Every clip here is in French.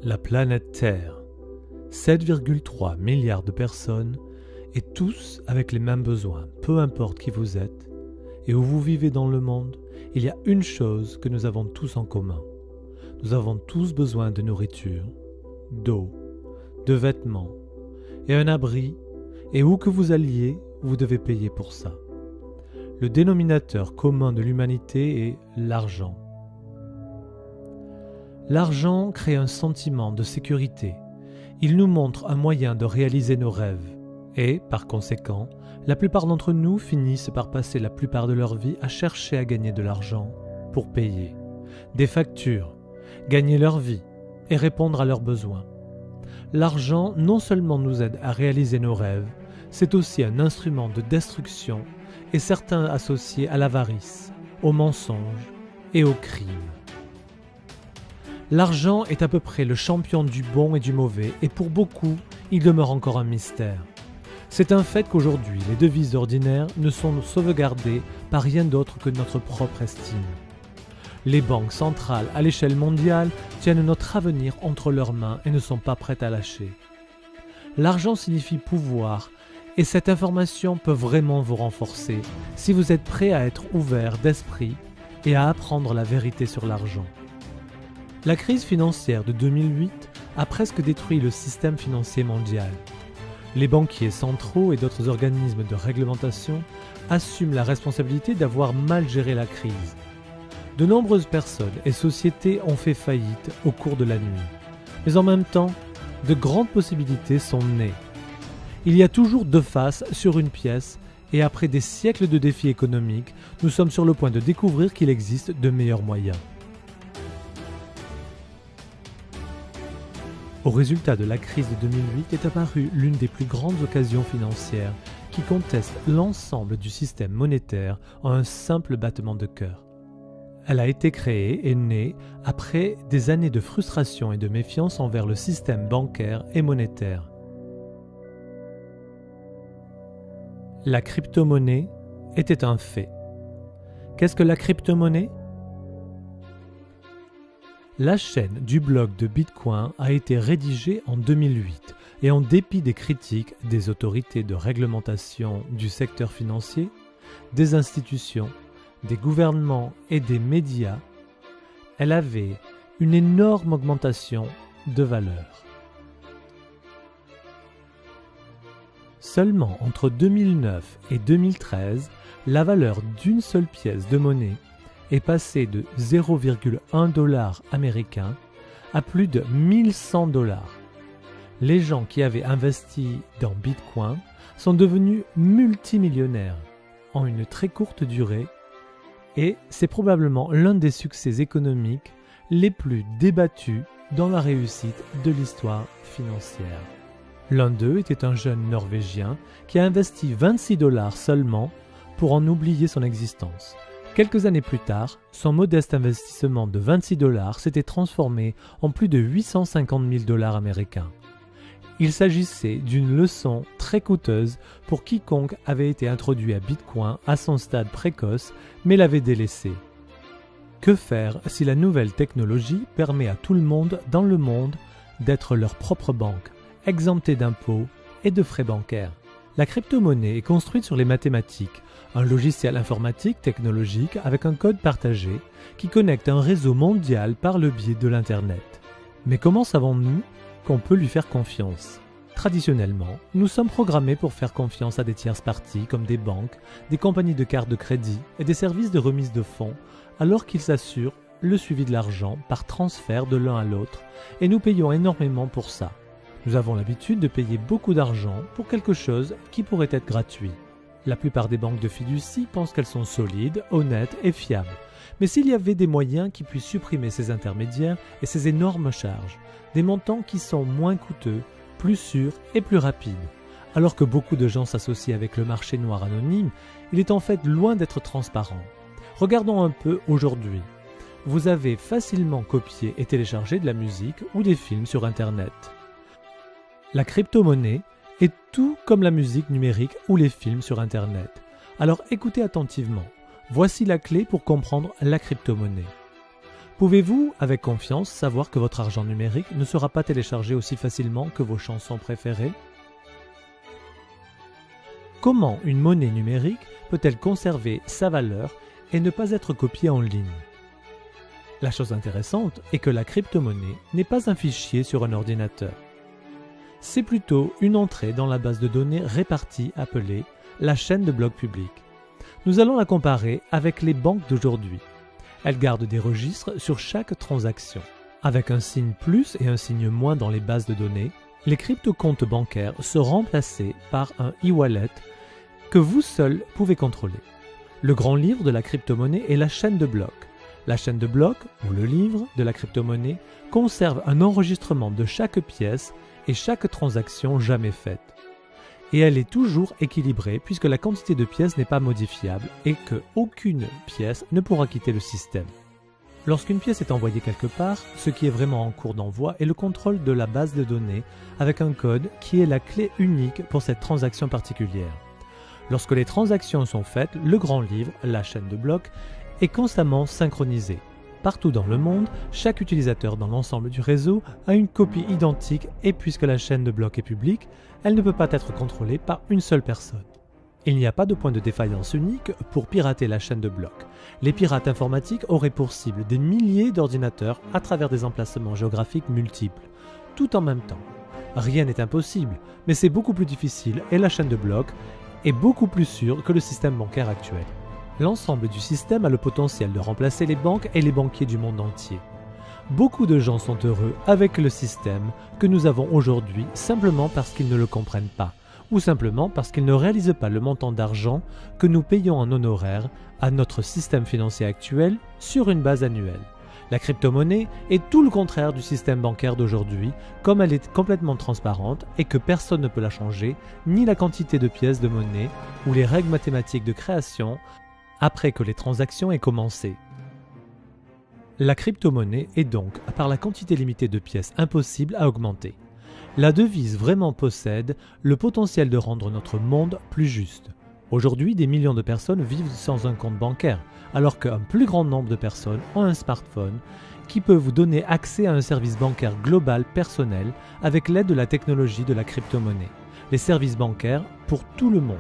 La planète Terre, 7,3 milliards de personnes, et tous avec les mêmes besoins, peu importe qui vous êtes et où vous vivez dans le monde, il y a une chose que nous avons tous en commun. Nous avons tous besoin de nourriture, d'eau, de vêtements et un abri, et où que vous alliez, vous devez payer pour ça. Le dénominateur commun de l'humanité est l'argent. L'argent crée un sentiment de sécurité. Il nous montre un moyen de réaliser nos rêves. Et, par conséquent, la plupart d'entre nous finissent par passer la plupart de leur vie à chercher à gagner de l'argent pour payer des factures, gagner leur vie et répondre à leurs besoins. L'argent non seulement nous aide à réaliser nos rêves, c'est aussi un instrument de destruction et certains associés à l'avarice, au mensonge et au crime. L'argent est à peu près le champion du bon et du mauvais, et pour beaucoup, il demeure encore un mystère. C'est un fait qu'aujourd'hui, les devises ordinaires ne sont sauvegardées par rien d'autre que notre propre estime. Les banques centrales à l'échelle mondiale tiennent notre avenir entre leurs mains et ne sont pas prêtes à lâcher. L'argent signifie pouvoir, et cette information peut vraiment vous renforcer si vous êtes prêt à être ouvert d'esprit et à apprendre la vérité sur l'argent. La crise financière de 2008 a presque détruit le système financier mondial. Les banquiers centraux et d'autres organismes de réglementation assument la responsabilité d'avoir mal géré la crise. De nombreuses personnes et sociétés ont fait faillite au cours de la nuit. Mais en même temps, de grandes possibilités sont nées. Il y a toujours deux faces sur une pièce, et après des siècles de défis économiques, nous sommes sur le point de découvrir qu'il existe de meilleurs moyens. Au résultat de la crise de 2008 est apparue l'une des plus grandes occasions financières qui conteste l'ensemble du système monétaire en un simple battement de cœur. Elle a été créée et née après des années de frustration et de méfiance envers le système bancaire et monétaire. La crypto-monnaie était un fait. Qu'est-ce que la crypto-monnaie ? La chaîne du blog de Bitcoin a été rédigée en 2008 et en dépit des critiques des autorités de réglementation du secteur financier, des institutions, des gouvernements et des médias, elle avait une énorme augmentation de valeur. Seulement entre 2009 et 2013, la valeur d'une seule pièce de monnaie est passée de 0,1 $ américain à plus de 1100 $. Les gens qui avaient investi dans Bitcoin sont devenus multimillionnaires en une très courte durée, et c'est probablement l'un des succès économiques les plus débattus dans la réussite de l'histoire financière. L'un d'eux était un jeune Norvégien qui a investi 26 $ seulement pour en oublier son existence. Quelques années plus tard, son modeste investissement de 26 $ s'était transformé en plus de 850 000 $ américains. Il s'agissait d'une leçon très coûteuse pour quiconque avait été introduit à Bitcoin à son stade précoce mais l'avait délaissé. Que faire si la nouvelle technologie permet à tout le monde dans le monde d'être leur propre banque, exemptée d'impôts et de frais bancaires? La crypto-monnaie est construite sur les mathématiques, un logiciel informatique technologique avec un code partagé qui connecte un réseau mondial par le biais de l'Internet. Mais comment savons-nous qu'on peut lui faire confiance ? Traditionnellement, nous sommes programmés pour faire confiance à des tierces parties comme des banques, des compagnies de cartes de crédit et des services de remise de fonds, alors qu'ils assurent le suivi de l'argent par transfert de l'un à l'autre, et nous payons énormément pour ça. Nous avons l'habitude de payer beaucoup d'argent pour quelque chose qui pourrait être gratuit. La plupart des banques de fiducie pensent qu'elles sont solides, honnêtes et fiables. Mais s'il y avait des moyens qui puissent supprimer ces intermédiaires et ces énormes charges, des montants qui sont moins coûteux, plus sûrs et plus rapides. Alors que beaucoup de gens s'associent avec le marché noir anonyme, il est en fait loin d'être transparent. Regardons un peu aujourd'hui. Vous avez facilement copié et téléchargé de la musique ou des films sur Internet. La crypto-monnaie est tout comme la musique numérique ou les films sur Internet. Alors écoutez attentivement. Voici la clé pour comprendre la crypto-monnaie. Pouvez-vous, avec confiance, savoir que votre argent numérique ne sera pas téléchargé aussi facilement que vos chansons préférées? Comment une monnaie numérique peut-elle conserver sa valeur et ne pas être copiée en ligne? La chose intéressante est que la crypto-monnaie n'est pas un fichier sur un ordinateur. C'est plutôt une entrée dans la base de données répartie appelée la chaîne de blocs publics. Nous allons la comparer avec les banques d'aujourd'hui. Elles gardent des registres sur chaque transaction. Avec un signe plus et un signe moins dans les bases de données, les crypto-comptes bancaires sont remplacés par un e-wallet que vous seul pouvez contrôler. Le grand livre de la crypto-monnaie est la chaîne de blocs. La chaîne de blocs, ou le livre de la crypto-monnaie, conserve un enregistrement de chaque pièce et chaque transaction jamais faite. Et elle est toujours équilibrée puisque la quantité de pièces n'est pas modifiable et qu'aucune pièce ne pourra quitter le système. Lorsqu'une pièce est envoyée quelque part, ce qui est vraiment en cours d'envoi est le contrôle de la base de données avec un code qui est la clé unique pour cette transaction particulière. Lorsque les transactions sont faites, le grand livre, la chaîne de blocs, est constamment synchronisé. Partout dans le monde, chaque utilisateur dans l'ensemble du réseau a une copie identique et puisque la chaîne de blocs est publique, elle ne peut pas être contrôlée par une seule personne. Il n'y a pas de point de défaillance unique pour pirater la chaîne de blocs. Les pirates informatiques auraient pour cible des milliers d'ordinateurs à travers des emplacements géographiques multiples, tout en même temps. Rien n'est impossible, mais c'est beaucoup plus difficile et la chaîne de blocs est beaucoup plus sûre que le système bancaire actuel. L'ensemble du système a le potentiel de remplacer les banques et les banquiers du monde entier. Beaucoup de gens sont heureux avec le système que nous avons aujourd'hui simplement parce qu'ils ne le comprennent pas, ou simplement parce qu'ils ne réalisent pas le montant d'argent que nous payons en honoraires à notre système financier actuel sur une base annuelle. La crypto-monnaie est tout le contraire du système bancaire d'aujourd'hui, comme elle est complètement transparente et que personne ne peut la changer, ni la quantité de pièces de monnaie ou les règles mathématiques de création après que les transactions aient commencé. La crypto-monnaie est donc, par la quantité limitée de pièces, impossible à augmenter. La devise vraiment possède le potentiel de rendre notre monde plus juste. Aujourd'hui, des millions de personnes vivent sans un compte bancaire, alors qu'un plus grand nombre de personnes ont un smartphone qui peut vous donner accès à un service bancaire global personnel avec l'aide de la technologie de la crypto-monnaie. Les services bancaires pour tout le monde.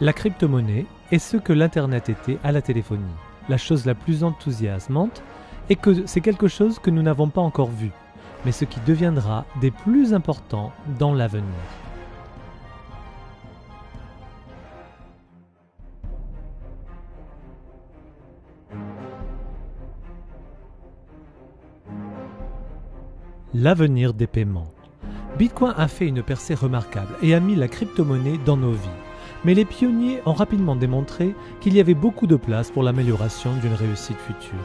La crypto-monnaie est ce que l'Internet était à la téléphonie. La chose la plus enthousiasmante est que c'est quelque chose que nous n'avons pas encore vu, mais ce qui deviendra des plus importants dans l'avenir. L'avenir des paiements. Bitcoin a fait une percée remarquable et a mis la crypto-monnaie dans nos vies. Mais les pionniers ont rapidement démontré qu'il y avait beaucoup de place pour l'amélioration d'une réussite future.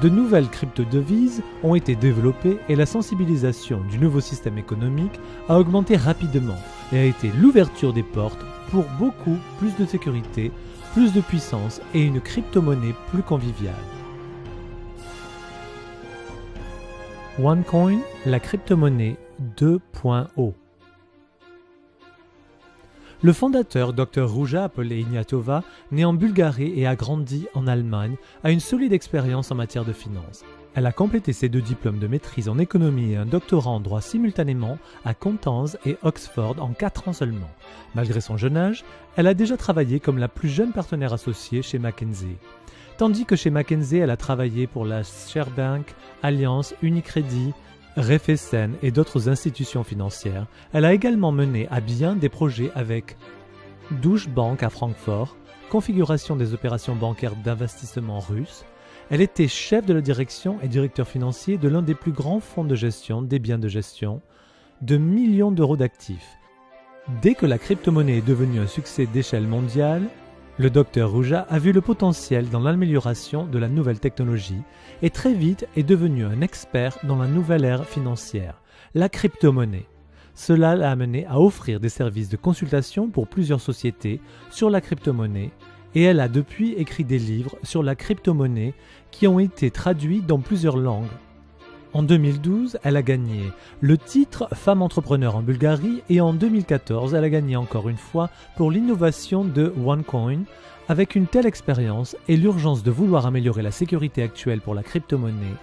De nouvelles crypto-devises ont été développées et la sensibilisation du nouveau système économique a augmenté rapidement et a été l'ouverture des portes pour beaucoup plus de sécurité, plus de puissance et une crypto-monnaie plus conviviale. OneCoin, la crypto-monnaie 2.0. Le fondateur Dr Ruja, appelé Ignatova, né en Bulgarie et a grandi en Allemagne, a une solide expérience en matière de finance. Elle a complété ses 2 diplômes de maîtrise en économie et un doctorat en droit simultanément à Constance et Oxford en 4 ans seulement. Malgré son jeune âge, elle a déjà travaillé comme la plus jeune partenaire associée chez McKinsey. Tandis que chez McKinsey, elle a travaillé pour la Sberbank, Allianz, Unicredit, Raiffeisen et d'autres institutions financières, elle a également mené à bien des projets avec Deutsche Bank à Francfort, configuration des opérations bancaires d'investissement russes. Elle était chef de la direction et directeur financier de l'un des plus grands fonds de gestion des biens de gestion, de millions d'euros d'actifs. Dès que la crypto-monnaie est devenue un succès d'échelle mondiale, le Dr Ruja a vu le potentiel dans l'amélioration de la nouvelle technologie et très vite est devenu un expert dans la nouvelle ère financière, la crypto-monnaie. Cela l'a amené à offrir des services de consultation pour plusieurs sociétés sur la crypto-monnaie et elle a depuis écrit des livres sur la crypto-monnaie qui ont été traduits dans plusieurs langues. En 2012, elle a gagné le titre Femme entrepreneur en Bulgarie et en 2014, elle a gagné encore une fois pour l'innovation de OneCoin. Avec une telle expérience et l'urgence de vouloir améliorer la sécurité actuelle pour la crypto-monnaie,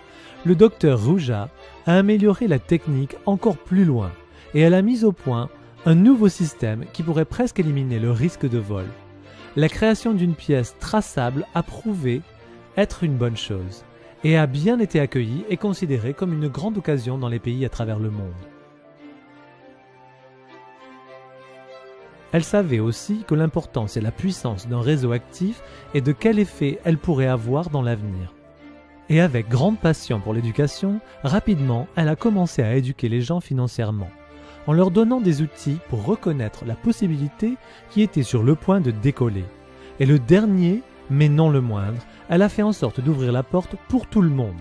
le docteur Ruja a amélioré la technique encore plus loin et elle a mis au point un nouveau système qui pourrait presque éliminer le risque de vol. La création d'une pièce traçable a prouvé être une bonne chose et a bien été accueillie et considérée comme une grande occasion dans les pays à travers le monde. Elle savait aussi que l'importance et la puissance d'un réseau actif et de quel effet elle pourrait avoir dans l'avenir. Et avec grande passion pour l'éducation, rapidement, elle a commencé à éduquer les gens financièrement, en leur donnant des outils pour reconnaître la possibilité qui était sur le point de décoller. Et le dernier, mais non le moindre, elle a fait en sorte d'ouvrir la porte pour tout le monde.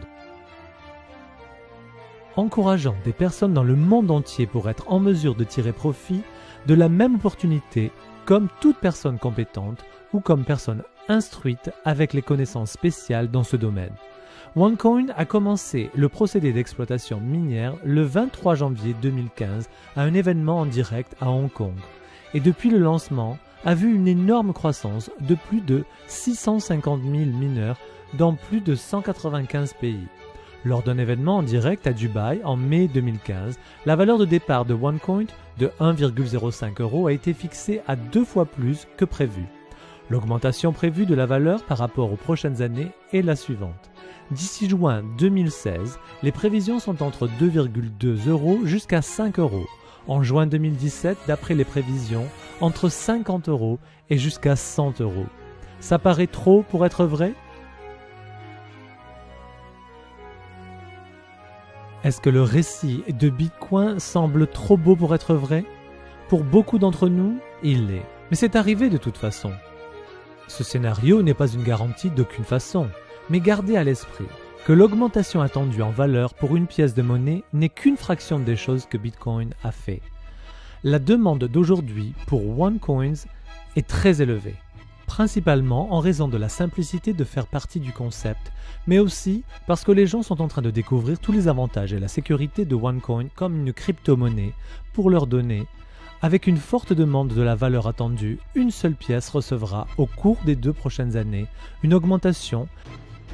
Encourageant des personnes dans le monde entier pour être en mesure de tirer profit de la même opportunité comme toute personne compétente ou comme personne instruite avec les connaissances spéciales dans ce domaine. OneCoin a commencé le procédé d'exploitation minière le 23 janvier 2015 à un événement en direct à Hong Kong et depuis le lancement a vu une énorme croissance de plus de 650 000 mineurs dans plus de 195 pays. Lors d'un événement en direct à Dubaï en mai 2015, la valeur de départ de OneCoin de 1,05 € a été fixée à 2 fois plus que prévu. L'augmentation prévue de la valeur par rapport aux prochaines années est la suivante. D'ici juin 2016, les prévisions sont entre 2,2 € jusqu'à 5 €. En juin 2017, d'après les prévisions, entre 50 € et jusqu'à 100 €. Ça paraît trop pour être vrai ? Est-ce que le récit de Bitcoin semble trop beau pour être vrai ? Pour beaucoup d'entre nous, il l'est. Mais c'est arrivé de toute façon. Ce scénario n'est pas une garantie d'aucune façon, mais gardez à l'esprit que l'augmentation attendue en valeur pour une pièce de monnaie n'est qu'une fraction des choses que Bitcoin a fait. La demande d'aujourd'hui pour OneCoin est très élevée, principalement en raison de la simplicité de faire partie du concept, mais aussi parce que les gens sont en train de découvrir tous les avantages et la sécurité de OneCoin comme une crypto-monnaie pour leurs données. Avec une forte demande de la valeur attendue, une seule pièce recevra au cours des 2 prochaines années une augmentation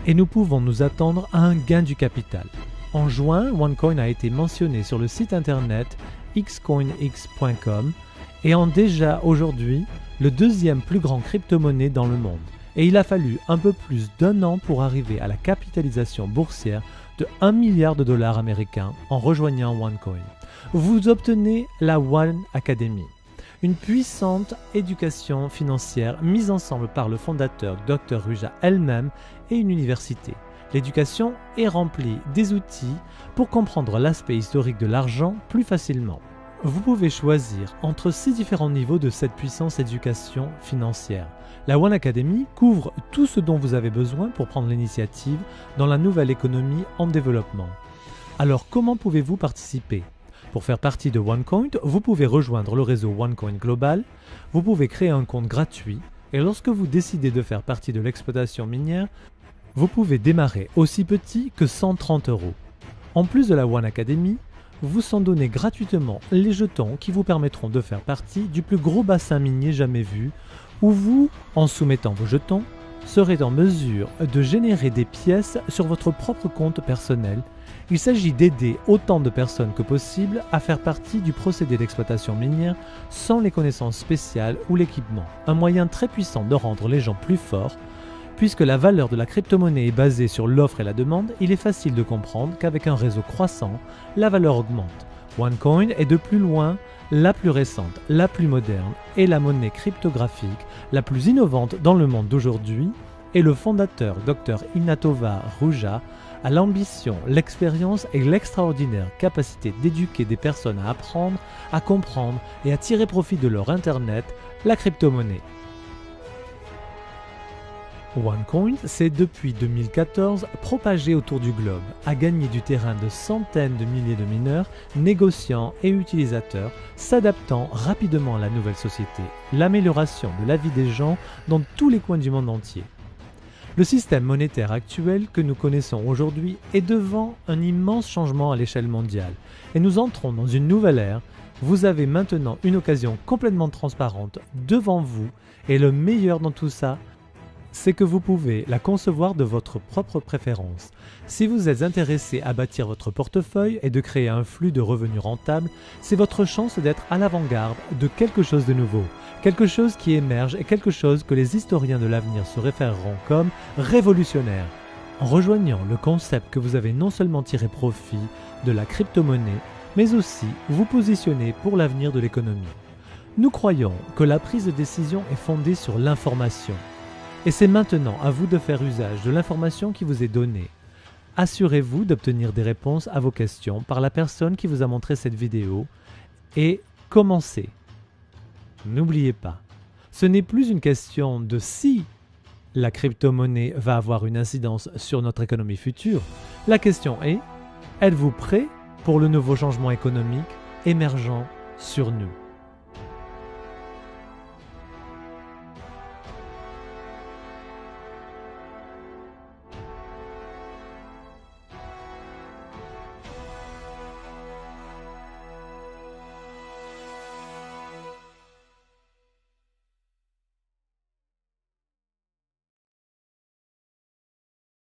et nous pouvons nous attendre à un gain du capital. En juin, OneCoin a été mentionné sur le site internet xcoinx.com et en déjà aujourd'hui le deuxième plus grand crypto-monnaie dans le monde. Et il a fallu un peu plus d'1 an pour arriver à la capitalisation boursière de 1 milliard de dollars américains en rejoignant OneCoin. Vous obtenez la One Academy, une puissante éducation financière mise ensemble par le fondateur Dr Ruja elle-même et une université. L'éducation est remplie des outils pour comprendre l'aspect historique de l'argent plus facilement. Vous pouvez choisir entre 6 différents niveaux de cette puissance éducation financière. La One Academy couvre tout ce dont vous avez besoin pour prendre l'initiative dans la nouvelle économie en développement. Alors comment pouvez-vous participer ? Pour faire partie de OneCoin, vous pouvez rejoindre le réseau OneCoin Global, vous pouvez créer un compte gratuit et lorsque vous décidez de faire partie de l'exploitation minière, vous pouvez démarrer aussi petit que 130 €. En plus de la One Academy, vous sont donnés gratuitement les jetons qui vous permettront de faire partie du plus gros bassin minier jamais vu, où vous, en soumettant vos jetons, serez en mesure de générer des pièces sur votre propre compte personnel. Il s'agit d'aider autant de personnes que possible à faire partie du procédé d'exploitation minière sans les connaissances spéciales ou l'équipement. Un moyen très puissant de rendre les gens plus forts. Puisque la valeur de la crypto-monnaie est basée sur l'offre et la demande, il est facile de comprendre qu'avec un réseau croissant, la valeur augmente. OneCoin est de plus loin la plus récente, la plus moderne et la monnaie cryptographique la plus innovante dans le monde d'aujourd'hui et le fondateur Dr Inatova Ruja a l'ambition, l'expérience et l'extraordinaire capacité d'éduquer des personnes à apprendre, à comprendre et à tirer profit de leur Internet, la crypto-monnaie. OneCoin s'est depuis 2014 propagé autour du globe, a gagné du terrain de centaines de milliers de mineurs, négociants et utilisateurs, s'adaptant rapidement à la nouvelle société, l'amélioration de la vie des gens dans tous les coins du monde entier. Le système monétaire actuel que nous connaissons aujourd'hui est devant un immense changement à l'échelle mondiale et nous entrons dans une nouvelle ère. Vous avez maintenant une occasion complètement transparente devant vous et le meilleur dans tout ça, c'est que vous pouvez la concevoir de votre propre préférence. Si vous êtes intéressé à bâtir votre portefeuille et de créer un flux de revenus rentable, c'est votre chance d'être à l'avant-garde de quelque chose de nouveau, quelque chose qui émerge et quelque chose que les historiens de l'avenir se référeront comme révolutionnaire. En rejoignant le concept que vous avez non seulement tiré profit de la crypto-monnaie, mais aussi vous positionner pour l'avenir de l'économie. Nous croyons que la prise de décision est fondée sur l'information. Et c'est maintenant à vous de faire usage de l'information qui vous est donnée. Assurez-vous d'obtenir des réponses à vos questions par la personne qui vous a montré cette vidéo et commencez. N'oubliez pas, ce n'est plus une question de si la crypto-monnaie va avoir une incidence sur notre économie future. La question est, êtes-vous prêt pour le nouveau changement économique émergent sur nous ?